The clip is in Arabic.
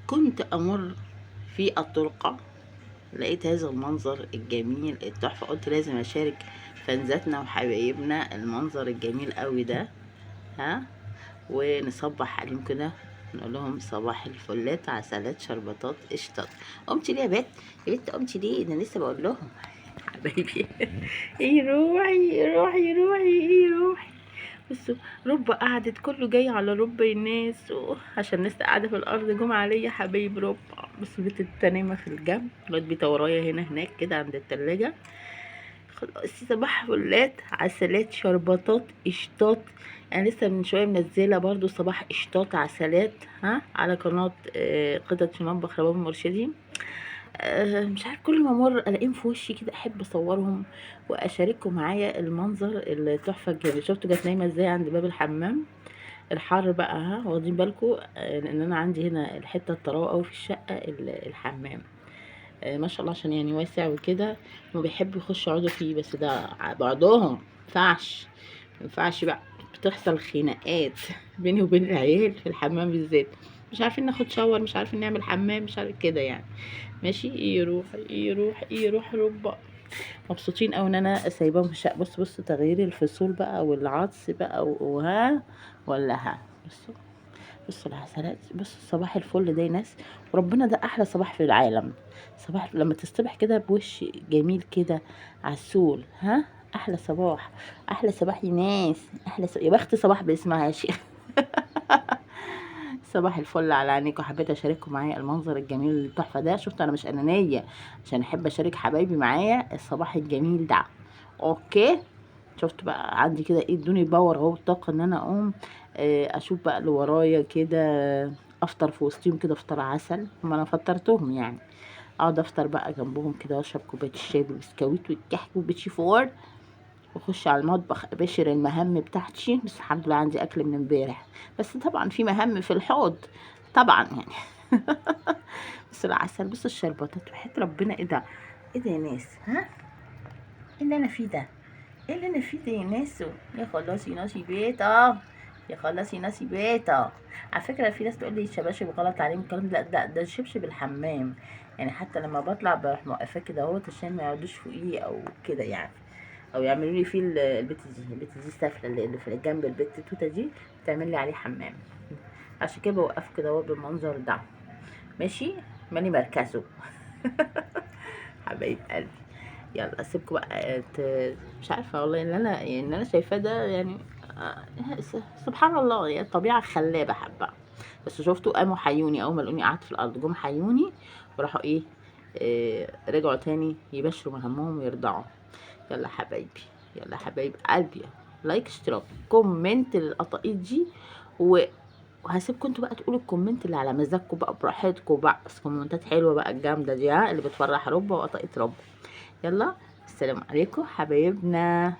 كنت أمر في الطرقة، لقيت هذا المنظر الجميل التحفة، قلت لازم أشارك فانزاتنا وحبايبنا المنظر الجميل قوي ده. ها، ونصبح عليهم كده، نقول لهم صباح الفلات عسلات شربطات قشطات. قمتي ليه يا بت؟ يا بت قمتي ليه؟ انا لسه بقول لهم حبايبي. ايه روحي روحي روحي ايه روحي. بصوا، رب قعدت كله جاي على رب الناس عشان الناس قاعده في الارض جم عليا حبايب رب. بصوا بنت التنيمه في الجنب، لغايه بيتا ورايا هناك كده عند التلاجة. خلاص صباح فلات عسلات شربطات قشطات. يعني لسه من شويه منزله برضو صباح قشطات عسلات، ها، على قناه قطط في مطبخ رباب المرشدي. مش عارف، كل ما امر الاقيهم في وشي كده احب اصورهم واشارككم معايا المنظر التحفه الجميل. شفتوا جت نايمه ازاي عند باب الحمام؟ الحر بقى، ها، واخدين بالكم لان انا عندي هنا الحته الطراوه قوي في الشقه الحمام. ما شاء الله، عشان يعني واسع وكده، ما بيحبوا يخشوا يقعدوا فيه، بس ده بعضهم مينفعش بقى، بتحصل خناقات بيني وبين العيال في الحمام بالذات. مش عارفين ناخد شاور، مش عارفين نعمل حمام، مش عارف كده يعني. ماشي، يروح ربع. مبسوطين قوي ان انا سايباهم في الشقه. بص تغيير الفصول بقى والعطس بقى وها ولا ها. بصوا العسلات، بصوا صباح الفل ده يا ناس. وربنا ده احلى صباح في العالم. صباح لما تصطبح كده بوش جميل كده عسول، ها، احلى صباح. احلى صباح يا ناس، يا بخت صباح باسمها يا شيخ. صباح الفل على عينيكم. حبيت اشارككم معايا المنظر الجميل التحفه ده. شفت انا مش انانيه، عشان احب اشارك حبايبي معايا الصباح الجميل ده. اوكي، شفت بقى عندي كده ايه، ادوني باور اهو، طاقه ان انا اقوم اشوف بقى اللي ورايا كده، افطر في وسطهم كده فطار عسل. ما انا فطرتهم يعني، اقعد افطر بقى جنبهم كده واشرب كوبايه الشاي بالبسكويت والكحك والبيتشي فور، واخش على المطبخ اباشر المهام بتاعتي. بس الحمد لله عندي اكل من امبارح، بس طبعا في مهام في الحوض طبعا يعني. بس العسل، بص الشربطات، وحياة ربنا ايه ده؟ ايه ده يا ناس؟ ها، ايه اللي انا فيه ده؟ ايه اللي انا فيه ده يا ناس؟ يا خلاصي ناسي بيتا، يا خلاصي ناسي بيتا. على فكره في ناس تقول لي الشباشب غلط عليهم الكلام ده، لا ده شبشب الحمام. يعني حتى لما بطلع بروح موقفاه كده اهوت عشان ما يقعدوش فوقيه او كده يعني، او يعملوا لي فيه البت دي السافله اللي في جنب البت التوته دي، بتعمل لي عليه حمام. عشان كده بوقفه كده اهو بالمنظر ده. ماشي، ماني مركزه. حبايب قلبي، يلا اسيبكم بقى مش عارفه والله، اللي انا شايفاه ده يعني سبحان الله، يعني الطبيعه خلابه حبه. بس شفتوا قاموا حيوني اول ما لقوني قعدت في الارض، جم حيوني وراحوا ايه، رجعوا تاني يبشروا مهمهم ويرضعوا. يلا حبايبي، يلا حبايب قلبي، لايك اشتراك كومنت للقطاقيط دي، وهسيبكم انتوا بقى تقولوا الكومنت اللي على مزاجكم بقى براحتكم بقى، بس كومنتات حلوه بقى الجامده دي، ها، اللي بتفرح ربه وقطاقيط ربه. يلا، السلام عليكم حبايبنا.